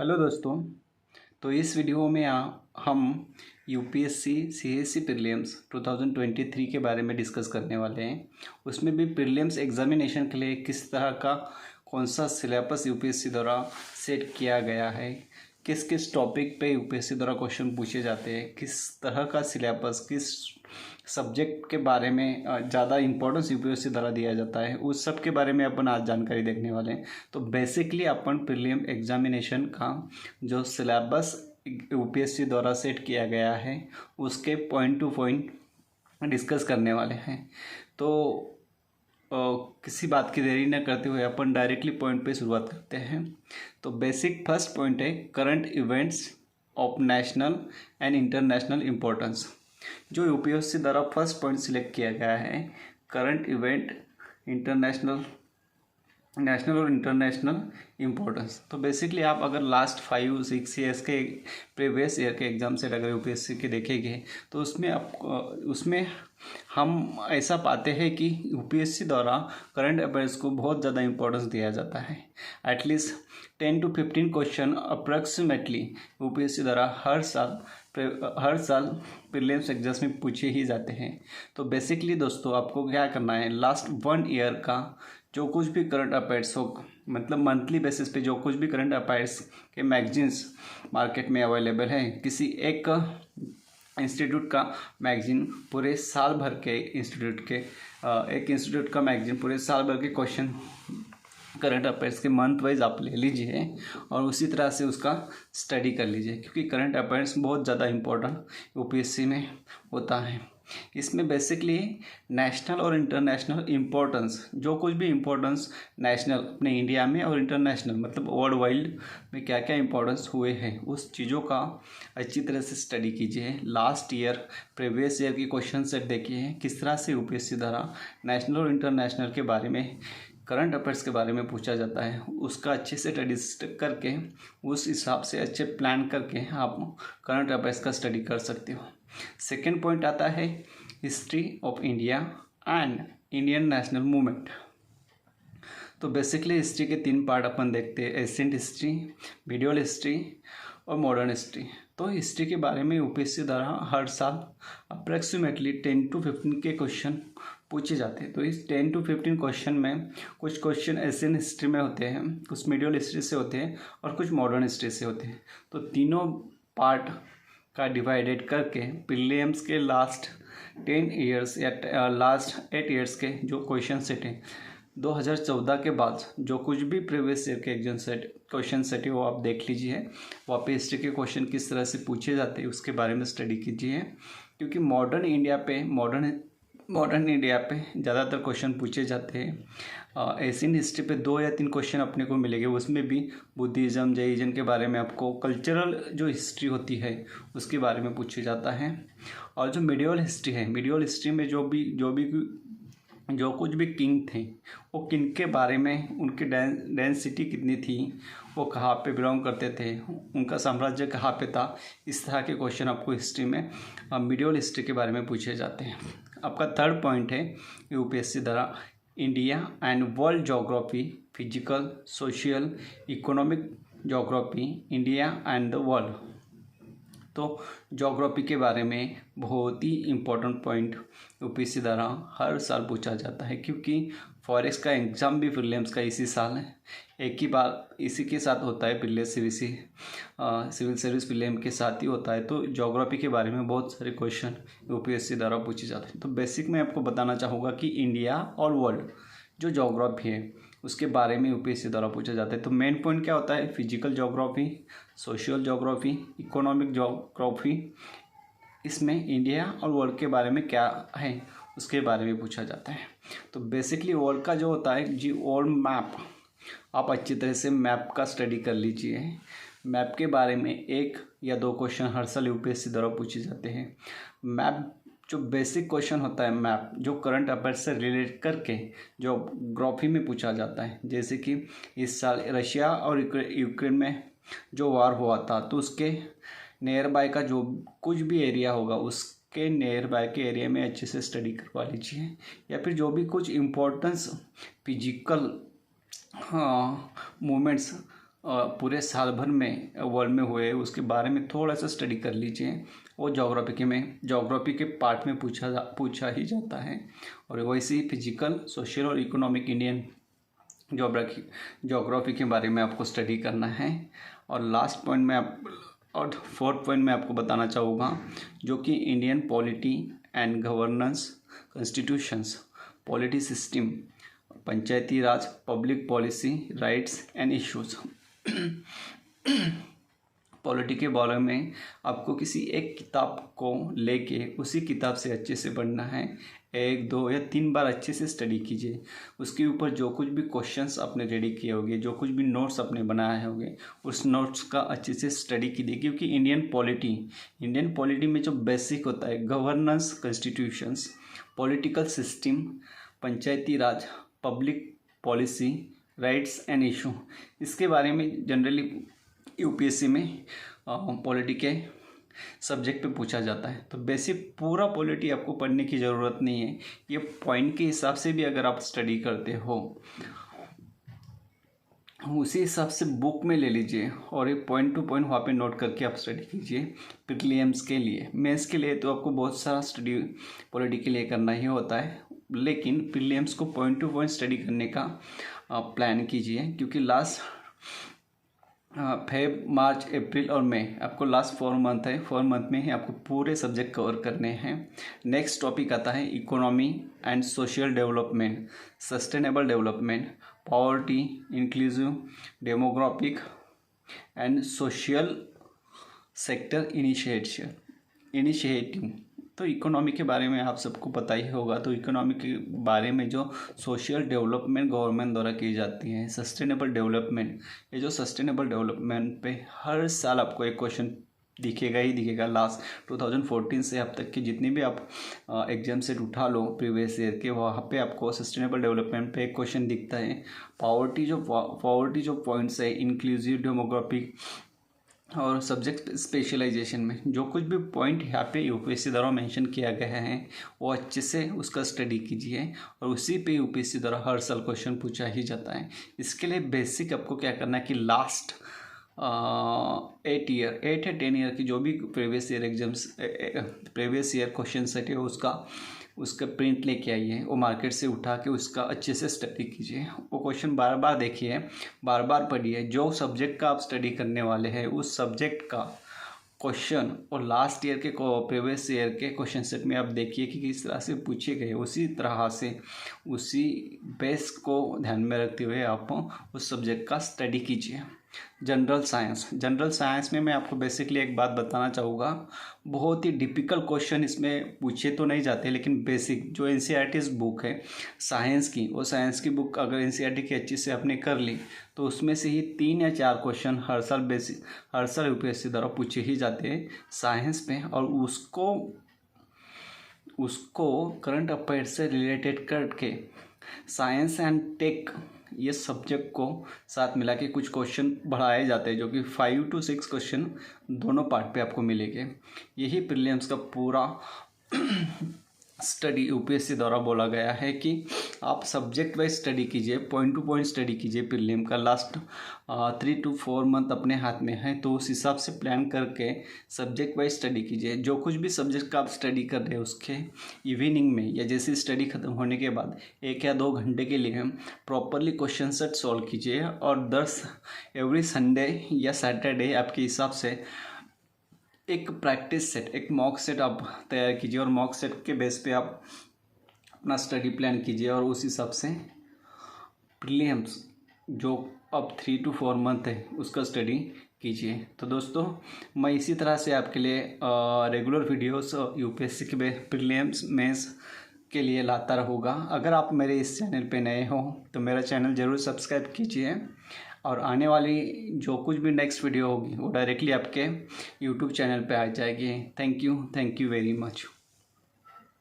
Hello दोस्तों। तो इस वीडियो में हम यूपीएससी सीएससी प्रीलिम्स 2023 के बारे में डिस्कस करने वाले हैं। उसमें भी प्रीलिम्स एग्जामिनेशन के लिए किस तरह का कौन सा सिलेबस यूपीएससी द्वारा सेट किया गया है, किस किस टॉपिक पे यूपीएससी द्वारा क्वेश्चन पूछे जाते हैं, किस तरह का सिलेबस किस सब्जेक्ट के बारे में ज़्यादा इंपॉर्टेंस यूपीएससी द्वारा दिया जाता है, उस सब के बारे में अपन आज जानकारी देखने वाले हैं। तो बेसिकली अपन प्रीलिम एग्जामिनेशन का जो सिलेबस यूपीएससी द्वारा सेट किया गया है उसके पॉइंट टू पॉइंट डिस्कस करने वाले हैं। तो किसी बात की देरी न करते हुए अपन डायरेक्टली पॉइंट पे शुरुआत करते हैं। तो बेसिक फर्स्ट पॉइंट है current events of national and international importance. जो यूपीएससी द्वारा फर्स्ट पॉइंट सिलेक्ट किया गया है करंट इवेंट नेशनल और इंटरनेशनल इम्पोर्टेंस। तो बेसिकली आप अगर लास्ट 5-6 ईयर्स के प्रीवियस ईयर के एग्जाम से अगर यूपीएससी के देखेंगे तो उसमें हम ऐसा पाते हैं कि यूपीएससी द्वारा करंट अफेयर्स को बहुत ज़्यादा इंपॉर्टेंस दिया जाता है। At least 10 to 15 question approximately UPSC द्वारा हर साल प्रीलिम्स एग्जाम में पूछे ही जाते हैं। तो बेसिकली दोस्तों आपको क्या करना है, लास्ट 1 ईयर का जो कुछ भी करंट अफेयर्स हो, मतलब मंथली बेसिस पे जो कुछ भी करंट अफेयर्स के मैगजीन्स मार्केट में अवेलेबल है, किसी एक इंस्टीट्यूट का मैगजीन पूरे साल भर के एक इंस्टीट्यूट का मैगजीन पूरे साल भर के क्वेश्चन करंट अफेयर्स के मंथ वाइज आप ले लीजिए और उसी तरह से उसका स्टडी कर लीजिए, क्योंकि करंट अफेयर्स बहुत ज़्यादा इम्पोर्टेंट यूपीएससी में होता है। इसमें बेसिकली नेशनल और इंटरनेशनल इम्पोर्टेंस, जो कुछ भी इम्पोर्टेंस नेशनल अपने इंडिया में और इंटरनेशनल मतलब वर्ल्ड वाइड में क्या क्या इम्पोर्टेंस हुए हैं उस चीज़ों का अच्छी तरह से स्टडी कीजिए। लास्ट ईयर प्रीवियस ईयर की क्वेश्चन सेट देखिए किस तरह से यूपीएससी द्वारा नेशनल और इंटरनेशनल के बारे में करंट अफेयर्स के बारे में पूछा जाता है। उसका अच्छे से स्टडी करके उस हिसाब से अच्छे प्लान करके आप करंट अफेयर्स का स्टडी कर सकते हो। सेकेंड पॉइंट आता है history of India and Indian national movement. तो बेसिकली हिस्ट्री के 3 पार्ट अपन देखते हैं, एंशिएंट हिस्ट्री, मीडियल हिस्ट्री और मॉडर्न हिस्ट्री। तो हिस्ट्री के बारे में यूपीएससी द्वारा हर साल अप्रॉक्सीमेटली 10 to 15 के क्वेश्चन पूछे जाते हैं। तो इस 10 to 15 क्वेश्चन में कुछ क्वेश्चन एशियन हिस्ट्री में होते हैं, कुछ मीडियल हिस्ट्री से होते हैं और कुछ मॉडर्न हिस्ट्री से होते हैं। तो तीनों पार्ट का डिवाइडेड करके प्रीलिम्स के लास्ट 10 ईयर्स या लास्ट 8 ईयर्स के जो क्वेश्चन सेट हैं 2014 के बाद जो कुछ भी प्रीवियस ईयर के क्वेश्चन सेट है वो आप देख लीजिए। वहाँ पे हिस्ट्री के क्वेश्चन किस तरह से पूछे जाते हैं उसके बारे में स्टडी कीजिए, क्योंकि मॉडर्न इंडिया पे ज़्यादातर क्वेश्चन पूछे जाते हैं। एशियन हिस्ट्री पे 2 या 3 क्वेश्चन अपने को मिलेंगे, उसमें भी बुद्धिज़्म जैनिज़्म के बारे में आपको कल्चरल जो हिस्ट्री होती है उसके बारे में पूछा जाता है। और जो मीडियल हिस्ट्री है, मीडियल हिस्ट्री में जो कुछ भी किंग थे वो किंग के बारे में, उनकी डेंसिटी कितनी थी, वो कहाँ पे बिलोंग करते थे, उनका साम्राज्य कहाँ पे था, इस तरह के क्वेश्चन आपको हिस्ट्री में मीडियल हिस्ट्री के बारे में पूछे जाते हैं। आपका थर्ड पॉइंट है यूपीएससी द्वारा India and world geography, physical, social, economic geography, India and the world. तो ज्योग्राफी के बारे में बहुत ही इम्पोर्टेंट पॉइंट यूपीएससी द्वारा हर साल पूछा जाता है, क्योंकि फॉरेक्स का एग्ज़ाम भी प्रीलिम्स का इसी साल है, एक ही बार इसी के साथ होता है, सिविल सर्विस प्रीलिम के साथ ही होता है। तो ज्योग्राफी के बारे में बहुत सारे क्वेश्चन यूपीएससी द्वारा पूछे जाते हैं। तो बेसिक में आपको बताना चाहूँगा कि इंडिया और वर्ल्ड जो ज्योग्राफी है उसके बारे में यूपीएससी द्वारा पूछा जाता है। तो मेन पॉइंट क्या होता है, physical geography, social geography, economic geography. इसमें इंडिया और वर्ल्ड के बारे में क्या है उसके बारे में पूछा जाता है। तो बेसिकली वर्ल्ड का जो होता है जी वर्ल्ड मैप, आप अच्छी तरह से मैप का स्टडी कर लीजिए। मैप के बारे में 1 या 2 क्वेश्चन हर साल यूपीएससी द्वारा पूछे जाते हैं। मैप जो बेसिक क्वेश्चन होता है, मैप जो करंट अफेयर से रिलेट करके जो ज्योग्राफी में पूछा जाता है, जैसे कि इस साल रशिया और यूक्रेन में जो वार हुआ था, तो उसके नियर बाय का जो कुछ भी एरिया होगा उसके नियर बाय के एरिया में अच्छे से स्टडी करवा लीजिए। या फिर जो भी कुछ इम्पोर्टेंस फिजिकल मूवमेंट्स पूरे साल भर में वर्ल्ड में हुए उसके बारे में थोड़ा सा स्टडी कर लीजिए। वो जोग्राफी के पार्ट में पूछा ही जाता है। और वैसे ही फिजिकल, सोशल और इकोनॉमिक इंडियन जोग्राफी के बारे में आपको स्टडी करना है। और लास्ट पॉइंट में और फोर्थ पॉइंट में आपको बताना चाहूँगा, जो कि Indian polity and governance, constitutions, polity system, Panchayati Raj, public policy, rights and issues. Polity के बारे में आपको किसी एक किताब को लेके उसी किताब से अच्छे से पढ़ना है। 1, 2 या 3 बार अच्छे से स्टडी कीजिए। उसके ऊपर जो कुछ भी क्वेश्चंस आपने रेडी किए होंगे, जो कुछ भी नोट्स आपने बनाए होंगे, उस नोट्स का अच्छे से स्टडी कीजिए। क्योंकि इंडियन पॉलिटी में जो बेसिक होता है, governance, constitutions, political system, Panchayati Raj, public policy, rights and issue, इसके बारे में जनरली यूपीएससी में पॉलिटी के सब्जेक्ट पे पूछा जाता है। तो बेसिक पूरा पॉलिटी आपको पढ़ने की ज़रूरत नहीं है। ये पॉइंट के हिसाब से भी अगर आप स्टडी करते हो, उसी हिसाब से बुक में ले लीजिए और ये पॉइंट टू पॉइंट वहाँ पे नोट करके आप स्टडी कीजिए। प्रीलिम्स के लिए, मेंस के लिए तो आपको बहुत सारा स्टडी पॉलिटी के लिए करना ही होता है, लेकिन प्रीलिम्स को पॉइंट टू पॉइंट स्टडी करने का प्लान कीजिए। क्योंकि लास्ट फेब, मार्च, अप्रैल और मई आपको लास्ट 4 मंथ है। 4 मंथ में ही आपको पूरे सब्जेक्ट कवर करने हैं। नेक्स्ट टॉपिक आता है economy and social development, sustainable development, poverty, inclusive, demographic and social sector initiative. तो इकोनॉमी के बारे में आप सबको पता ही होगा। तो इकोनॉमी के बारे में जो सोशल डेवलपमेंट गवर्नमेंट द्वारा की जाती है, सस्टेनेबल डेवलपमेंट, ये जो सस्टेनेबल डेवलपमेंट पे हर साल आपको एक क्वेश्चन दिखेगा ही दिखेगा। लास्ट 2014 से अब तक के जितने भी आप एग्जाम सेट उठा लो प्रीवियस ईयर के, वहाँ पे आपको सस्टेनेबल डेवलपमेंट पे एक क्वेश्चन दिखता है। पॉवर्टी जो पॉइंट्स है, इंक्लूसिव, डेमोग्राफिक और सब्जेक्ट स्पेशलाइजेशन में जो कुछ भी पॉइंट यहाँ पे यूपीएससी द्वारा मेंशन किया गया है, वो अच्छे से उसका स्टडी कीजिए। और उसी पे यूपीएससी द्वारा हर साल क्वेश्चन पूछा ही जाता है। इसके लिए बेसिक आपको क्या करना है कि लास्ट 8 या 10 ईयर की जो भी प्रीवियस ईयर क्वेश्चन सेट है उसका प्रिंट लेके आइए। वो मार्केट से उठा के उसका अच्छे से स्टडी कीजिए। वो क्वेश्चन बार बार देखिए, बार बार पढ़िए। जो सब्जेक्ट का आप स्टडी करने वाले हैं उस सब्जेक्ट का क्वेश्चन और लास्ट ईयर के प्रीवियस ईयर के क्वेश्चन सेट में आप देखिए कि किस तरह से पूछे गए। उसी तरह से उसी बेस को ध्यान में रखते हुए आप उस सब्जेक्ट का स्टडी कीजिए। जनरल साइंस में मैं आपको बेसिकली एक बात बताना चाहूँगा, बहुत ही डिफ़िकल्ट क्वेश्चन इसमें पूछे तो नहीं जाते, लेकिन बेसिक जो एनसीईआरटी बुक है साइंस की, वो साइंस की बुक अगर एनसीईआरटी की अच्छी से आपने कर ली तो उसमें से ही 3 या 4 क्वेश्चन हर साल यूपीएससी द्वारा पूछे ही जाते हैं साइंस पे। और उसको करंट अफेयर से रिलेटेड करके साइंस एंड टेक ये सब्जेक्ट को साथ मिला के कुछ क्वेश्चन बढ़ाए जाते हैं, जो कि 5 to 6 क्वेश्चन दोनों पार्ट पे आपको मिलेंगे। यही प्रीलिम्स का पूरा स्टडी यूपीएससी द्वारा बोला गया है कि आप सब्जेक्ट वाइज स्टडी कीजिए, पॉइंट टू पॉइंट स्टडी कीजिए। प्रीलिम का लास्ट 3 to 4 मंथ अपने हाथ में है, तो उस हिसाब से प्लान करके सब्जेक्ट वाइज स्टडी कीजिए। जो कुछ भी सब्जेक्ट का आप स्टडी कर रहे हैं उसके इवनिंग में या जैसे स्टडी खत्म होने के बाद 1 या 2 घंटे के लिए प्रॉपरली क्वेश्चन सेट सॉल्व कीजिए। और 10 एवरी संडे या सैटरडे आपके हिसाब से एक प्रैक्टिस सेट, एक मॉक सेट आप तैयार कीजिए और मॉक सेट के बेस पे आप अपना स्टडी प्लान कीजिए और उस हिसाब से प्रीलिम्स जो अब 3 to 4 मंथ है उसका स्टडी कीजिए। तो दोस्तों, मैं इसी तरह से आपके लिए रेगुलर वीडियोस यूपीएससी के प्रीलिम्स मेंस के लिए लाता रहूँगा। अगर आप मेरे इस चैनल पे नए हो तो मेरा चैनल ज़रूर सब्सक्राइब कीजिए और आने वाली जो कुछ भी नेक्स्ट वीडियो होगी वो डायरेक्टली आपके यूट्यूब चैनल पे आ जाएगी। Thank you very much.